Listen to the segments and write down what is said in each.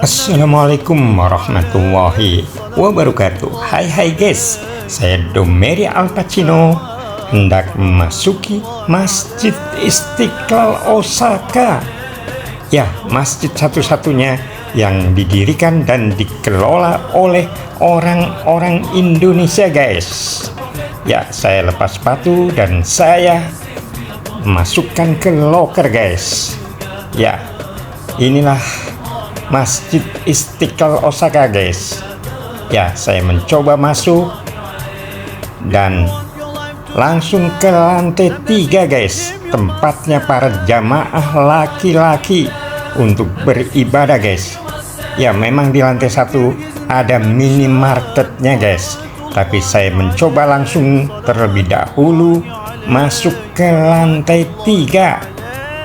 Assalamualaikum warahmatullahi wabarakatuh. Hai guys, saya Domeri Al Pacino hendak memasuki Masjid Istiqlal Osaka. Ya, masjid satu-satunya yang didirikan dan dikelola oleh orang-orang Indonesia guys. Ya, saya lepas sepatu dan saya masukkan ke loker guys. Ya, inilah Masjid Istiqlal Osaka guys. Ya, saya mencoba masuk dan langsung ke lantai 3 guys, tempatnya para jamaah laki-laki untuk beribadah guys. Ya, memang di lantai 1 ada minimarketnya guys, tapi saya mencoba langsung terlebih dahulu masuk ke lantai 3.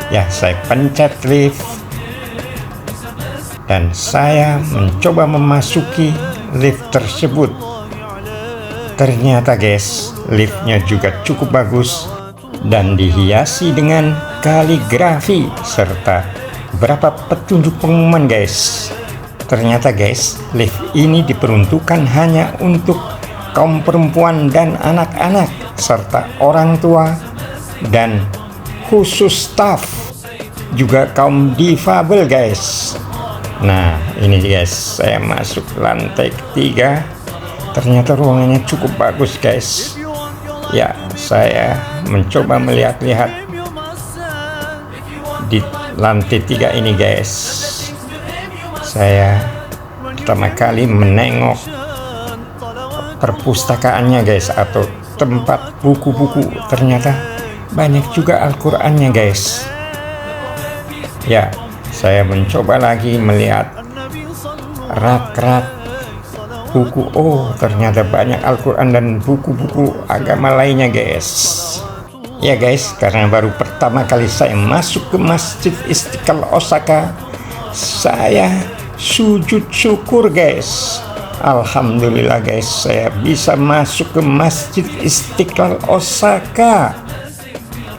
Ya, saya pencet lift dan saya mencoba memasuki lift tersebut. Ternyata guys, liftnya juga cukup bagus dan dihiasi dengan kaligrafi serta beberapa petunjuk pengumuman guys. Ternyata guys, lift ini diperuntukkan hanya untuk kaum perempuan dan anak-anak serta orang tua, dan khusus staff juga kaum difabel guys. Nah, ini guys, saya masuk lantai 3. Ternyata ruangannya cukup bagus guys. Ya, saya mencoba melihat-lihat di lantai 3 ini guys. Saya pertama kali menengok perpustakaannya guys, atau tempat buku-buku. Ternyata banyak juga Al-Qur'annya guys. Ya, saya mencoba lagi melihat rak-rak buku. Oh, ternyata banyak Al-Quran dan buku-buku agama lainnya guys. Ya guys, karena baru pertama kali saya masuk ke Masjid Istiqlal Osaka, saya sujud syukur guys. Alhamdulillah guys, saya bisa masuk ke Masjid Istiqlal Osaka.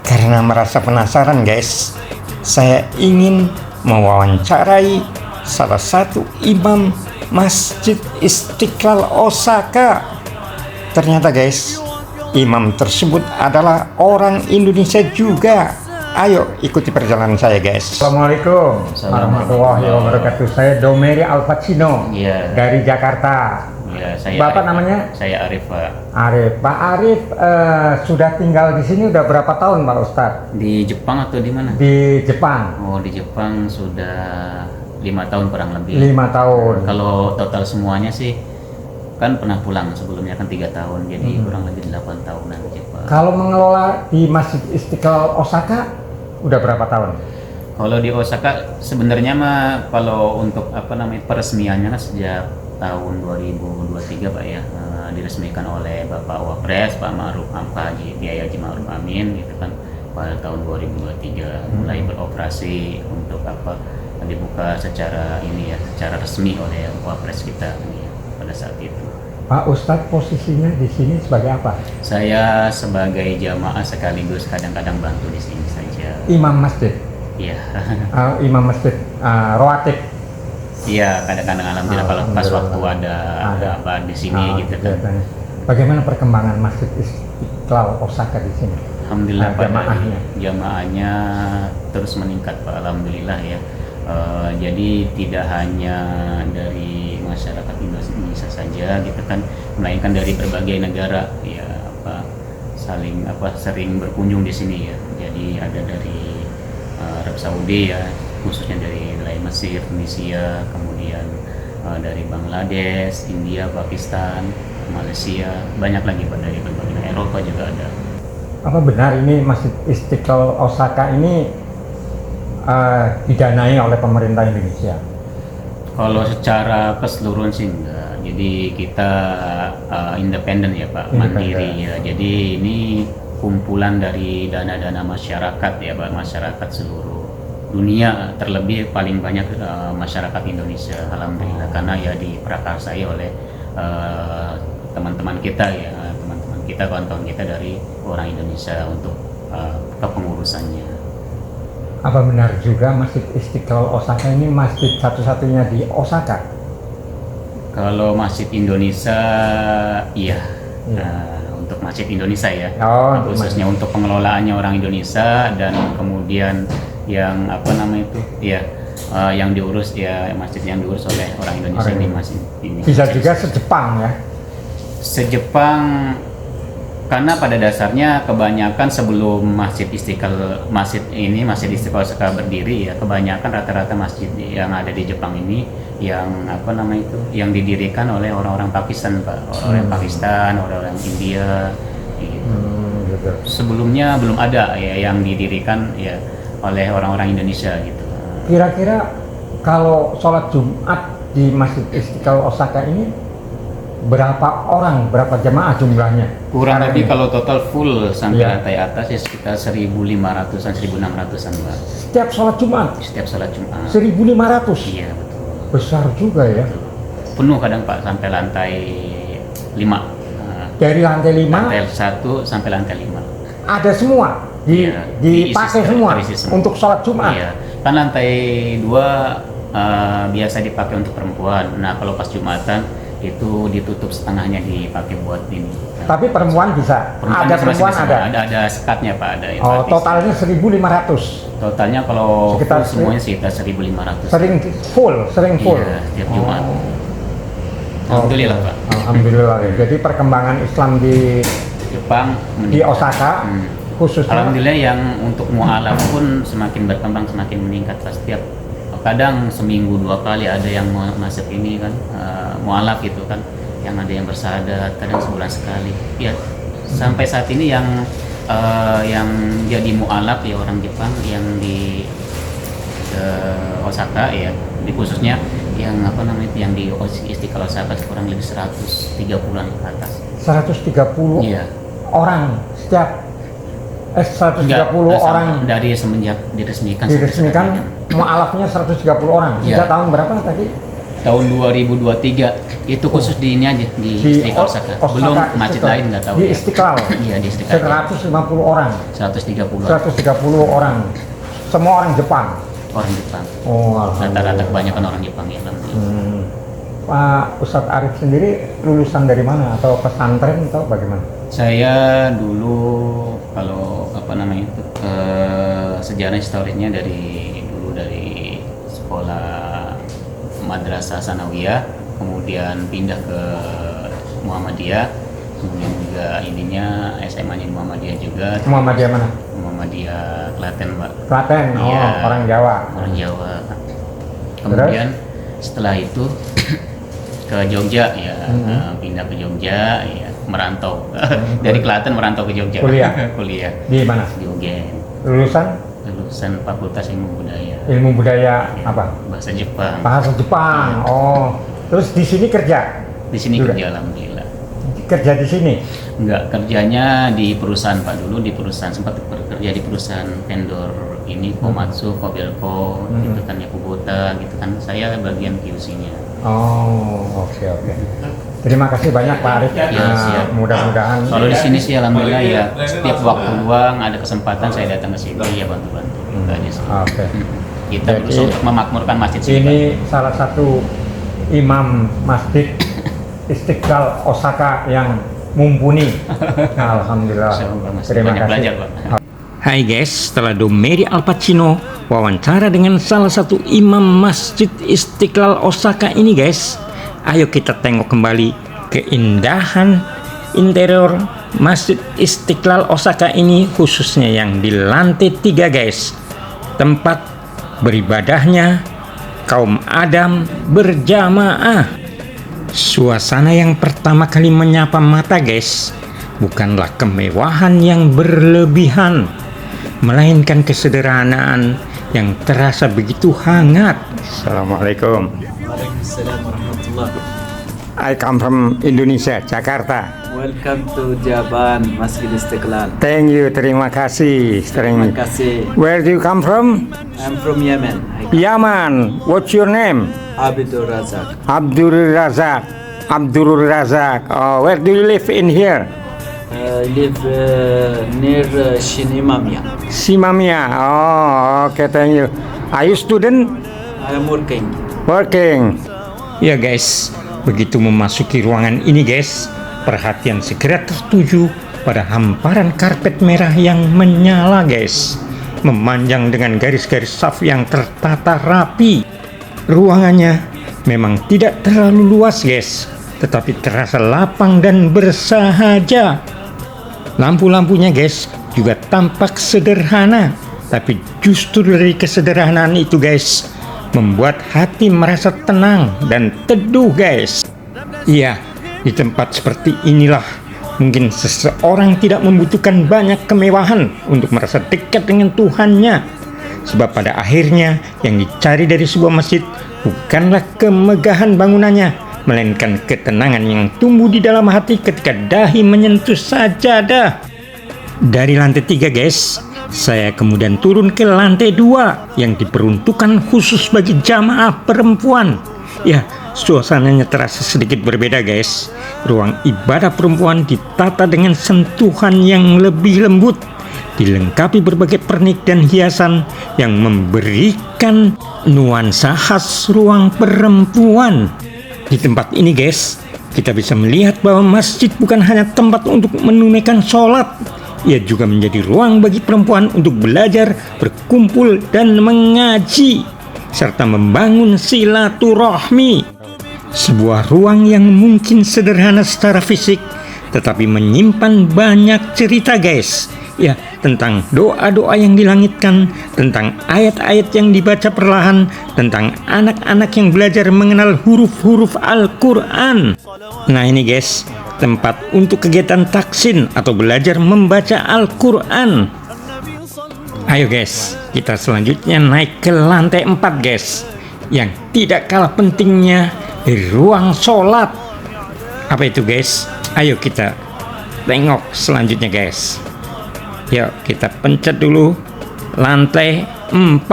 Karena merasa penasaran guys, saya ingin mewawancarai salah satu imam Masjid Istiqlal Osaka. Ternyata guys, imam tersebut adalah orang Indonesia juga. Ayo ikuti perjalanan saya guys. Assalamualaikum warahmatullahi wabarakatuh. Saya Domeri Al Pacino dari Jakarta. Ya, saya Bapak Arif, namanya? Saya Arif, Pak. Arif. Pak Arif sudah tinggal di sini udah berapa tahun Pak Ustadz? Di Jepang atau di mana? Di Jepang. Oh, di Jepang sudah 5 tahun kurang lebih. 5 tahun. Kalau total semuanya sih kan pernah pulang sebelumnya kan 3 tahun, jadi kurang lebih 8 tahunan di Jepang. Kalau mengelola di Masjid Istiqlal Osaka udah berapa tahun? Kalau di Osaka sebenarnya mah kalau untuk peresmiannya kan sejak tahun 2023 Pak ya, diresmikan oleh Bapak Wapres Pak Kiai Haji Ma'ruf Amin gitu kan, pada tahun 2023 mulai beroperasi untuk dibuka secara resmi oleh Wapres kita pada saat itu. Pak Ustadz posisinya di sini sebagai apa? Saya sebagai jamaah sekaligus kadang-kadang bantu di sini saja. Imam masjid. Iya. Imam masjid rawatib. Iya, kadang-kadang alhamdulillah kalau pas waktu ada apa di sini gitu kan. Bagaimana perkembangan Masjid Istiqlal Osaka di sini? Alhamdulillah jamaahnya terus meningkat Pak, alhamdulillah ya. Jadi tidak hanya dari masyarakat Indonesia saja gitu kan, melainkan dari berbagai negara ya, sering berkunjung di sini ya. Jadi ada dari Arab Saudi ya, khususnya dari wilayah Mesir, Tunisia, kemudian dari Bangladesh, India, Pakistan, Malaysia, banyak lagi Pak, dari berbagai Eropa juga ada. Apa benar ini Masjid Istiqlal Osaka ini didanai oleh pemerintah Indonesia? Kalau secara keseluruhan sih enggak. Jadi kita independen ya Pak, mandiri ya. Jadi ini kumpulan dari dana-dana masyarakat ya Pak, masyarakat seluruh dunia, terlebih paling banyak masyarakat Indonesia, alhamdulillah, karena ya diprakarsai oleh teman-teman kita ya, kawan-kawan kita dari orang Indonesia untuk kepengurusannya. Apa benar juga Masjid Istiqlal Osaka ini masjid satu-satunya di Osaka? Kalau masjid Indonesia, iya. Iya. Untuk masjid Indonesia ya, Oh, khususnya untuk pengelolaannya orang Indonesia, dan kemudian yang apa namanya itu, ya yang diurus ya, masjid yang diurus oleh orang Indonesia ini masjid ini. Bisa juga se-Jepang ya? Se-Jepang, karena pada dasarnya kebanyakan sebelum Masjid Istiqlal Osaka berdiri ya, kebanyakan rata-rata masjid yang ada di Jepang ini yang apa namanya itu, yang didirikan oleh orang-orang Pakistan, Pak, orang-orang Pakistan, orang-orang India gitu. Gitu. Sebelumnya belum ada ya yang didirikan ya oleh orang-orang Indonesia gitu. Kira-kira kalau sholat Jumat di Masjid Istiqlal Osaka ini berapa orang, berapa jemaah jumlahnya? Kurang lebih kalau total full sampai Iya. lantai atas ya sekitar 1.500-an, 1.600-an, Pak. Setiap sholat Jumat? Setiap sholat Jumat. 1.500? Iya, betul. Besar juga ya. Penuh kadang, Pak, sampai lantai 5. Dari lantai 5 Lantai 1 sampai lantai 5. ada semua? Iya, Dipakai semua terisi semua. untuk sholat Jumat? Iya. Kan lantai 2 biasa dipakai untuk perempuan. Nah, kalau pas Jumatan itu ditutup setengahnya dipakai buat ini. Tapi perempuan bisa? Ada masih perempuan bisa. ada? Ada sekatnya, Pak, ada yang Oh, gratis. totalnya 1.500? Totalnya kalau Sekitar full semuanya sekitar 1.500. Sering full? Iya, tiap Jumat. Alhamdulillah, Pak. Alhamdulillah. Jadi perkembangan Islam di Jepang di Osaka khususnya, alhamdulillah yang untuk mualaf pun semakin berkembang, semakin meningkat. Setiap kadang seminggu 2 kali ada yang masuk ini kan, mualaf gitu kan, yang ada yang bersahadat, kadang sebulan sekali ya. Sampai saat ini yang jadi mualaf ya orang Jepang yang di Osaka ya, di khususnya yang apa namanya itu, yang di Istiqlal Osaka kurang lebih 130-an ke atas. 130 Iya. orang setiap 130 Enggak, orang dari semenjak diresmikan diresmikan, mualafnya 130 orang. Iya. Sejak tahun berapa tadi? tahun 2023 itu khusus di ini aja di Istiqlal Osaka. Belum masjid Istiqlal. lain nggak tahu Di ya. Istiqlal. Iya, di Istiqlal. 150 orang. 130 130 orang. Semua orang Jepang. orang Jepang. Oh, Rata-rata alhamdulillah. kebanyakan orang Jepang ya, alhamdulillah. Pak Ustadz Arif sendiri lulusan dari mana, atau pesantren atau bagaimana? Saya dulu kalau apa namanya itu sejarah historisnya dari sekolah madrasah sanawiyah, kemudian pindah ke Muhammadiyah, kemudian juga ininya SMA-nya Muhammadiyah juga. Muhammadiyah mana? Muhammadiyah Klaten, Pak. Klaten. Oh, Iya. orang Jawa. Orang Jawa. Kemudian setelah itu ke Jogja ya, pindah ke Jogja ya, merantau dari Klaten merantau ke Jogja. Kuliah? Kuliah Di mana? di UGM, Lulusan Fakultas Ilmu Budaya, ilmu budaya apa? bahasa Jepang. Bahasa Jepang. Oh, terus di sini kerja? Di sini Juga. kerja, alhamdulillah. Kerja di sini? Enggak, kerjanya di perusahaan, Pak. Dulu di perusahaan, sempat bekerja di perusahaan vendor ini, Komatsu, Kobelco, gitu kan ya, Kubota gitu kan. Saya bagian QC-nya. Oh, oke. Terima kasih banyak Pak Arif. Ya, siap. Mudah-mudahan. Kalau di sini sih alhamdulillah ya, setiap waktu luang ada kesempatan saya datang ke sini ya, bantu-bantu. Itu aja sih. Oke. Kita Jadi, berusaha untuk memakmurkan masjid sini, Ini salah satu imam masjid Istiqlal Osaka yang mumpuni. Alhamdulillah. Insyaallah, masih Terima banyak kasih. belajar, Pak. Hai guys, setelah Domeri Al Pacino wawancara dengan salah satu imam masjid Istiqlal Osaka ini guys, ayo kita tengok kembali keindahan interior masjid Istiqlal Osaka ini, khususnya yang di lantai 3 guys, tempat beribadahnya kaum Adam berjamaah. Suasana yang pertama kali menyapa mata guys, bukanlah kemewahan yang berlebihan, melainkan kesederhanaan yang terasa begitu hangat. Assalamualaikum. Waalaikumsalam warahmatullah. I come from Indonesia, Jakarta. Welcome to Japan, Masjid Istiqlal. Thank you, terima kasih. Terima kasih. Where do you come from? I'm from Yemen. Yaman. What's your name? Abdul Razak. Abdul Razak. Oh, where do you live in here? I live near Shinimamia. Simamia. Oh, oke, thank you. Are you student? I am working. Working. Ya guys, begitu memasuki ruangan ini guys, perhatian segera tertuju pada hamparan karpet merah yang menyala guys, memanjang dengan garis-garis saf yang tertata rapi. Ruangannya memang tidak terlalu luas guys, tetapi terasa lapang dan bersahaja. Lampu-lampunya guys juga tampak sederhana, tapi justru dari kesederhanaan itu guys, membuat hati merasa tenang dan teduh guys. Iya, di tempat seperti inilah mungkin seseorang tidak membutuhkan banyak kemewahan untuk merasa dekat dengan Tuhannya. Sebab pada akhirnya yang dicari dari sebuah masjid bukanlah kemegahan bangunannya, melainkan ketenangan yang tumbuh di dalam hati ketika dahi menyentuh sajadah. Dari lantai 3 guys, saya kemudian turun ke lantai 2 yang diperuntukkan khusus bagi jamaah perempuan. Ya, suasananya terasa sedikit berbeda guys. Ruang ibadah perempuan ditata dengan sentuhan yang lebih lembut, dilengkapi berbagai pernik dan hiasan yang memberikan nuansa khas ruang perempuan. Di tempat ini guys, kita bisa melihat bahwa masjid bukan hanya tempat untuk menunaikan sholat, ia juga menjadi ruang bagi perempuan untuk belajar, berkumpul, dan mengaji, serta membangun silaturahmi. Sebuah ruang yang mungkin sederhana secara fisik, tetapi menyimpan banyak cerita guys. Ya, tentang doa-doa yang dilangitkan, tentang ayat-ayat yang dibaca perlahan, tentang anak-anak yang belajar mengenal huruf-huruf Al-Quran. Nah ini guys, tempat untuk kegiatan taksin atau belajar membaca Al-Quran. Ayo guys, kita selanjutnya naik ke lantai 4 guys, yang tidak kalah pentingnya di ruang sholat. Apa itu guys? Ayo kita tengok selanjutnya guys. Yuk kita pencet dulu lantai 4.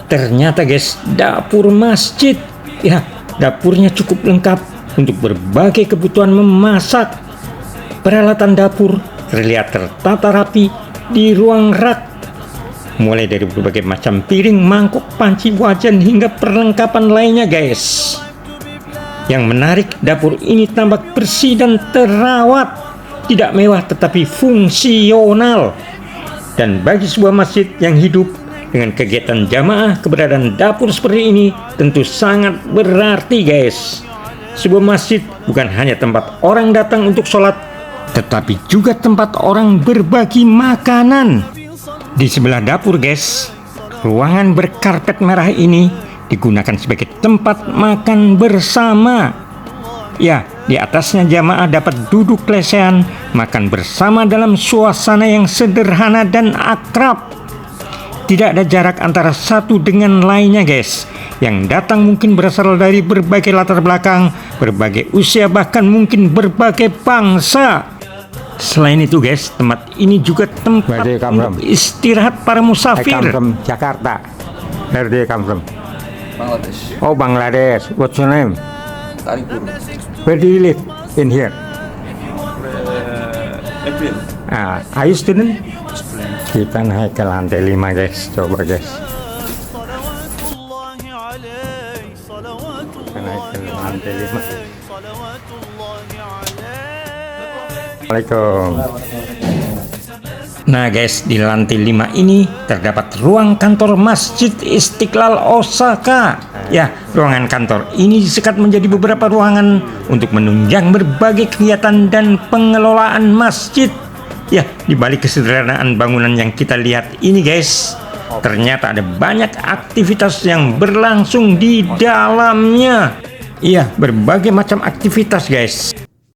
Ternyata guys, dapur masjid. Ya, dapurnya cukup lengkap untuk berbagai kebutuhan memasak. Peralatan dapur terlihat tertata rapi di ruang rak, mulai dari berbagai macam piring, mangkuk, panci, wajan hingga perlengkapan lainnya guys. Yang menarik, dapur ini tampak bersih dan terawat. Tidak mewah tetapi fungsional. Dan bagi sebuah masjid yang hidup dengan kegiatan jamaah, keberadaan dapur seperti ini tentu sangat berarti guys. Sebuah masjid bukan hanya tempat orang datang untuk sholat, tetapi juga tempat orang berbagi makanan. Di sebelah dapur guys, ruangan berkarpet merah ini digunakan sebagai tempat makan bersama. Ya, di atasnya jamaah dapat duduk lesehan, makan bersama dalam suasana yang sederhana dan akrab. Tidak ada jarak antara satu dengan lainnya guys. Yang datang mungkin berasal dari berbagai latar belakang, berbagai usia, bahkan mungkin berbagai bangsa. Selain itu guys, tempat ini juga tempat untuk istirahat para musafir. I come from Jakarta. Where do you come from? Bangladesh. Oh, Bangladesh. What's your name? Taripur. Where do you live? In here. April. Are you student? Kita naik ke lantai 5 guys. Coba guys. Kita naik ke lantai 5. Assalamualaikum. Nah guys, di lantai 5 ini terdapat ruang kantor Masjid Istiqlal Osaka. Ya, ruangan kantor ini disekat menjadi beberapa ruangan untuk menunjang berbagai kegiatan dan pengelolaan masjid. Ya, di balik kesederhanaan bangunan yang kita lihat ini guys, ternyata ada banyak aktivitas yang berlangsung di dalamnya. Iya, berbagai macam aktivitas guys.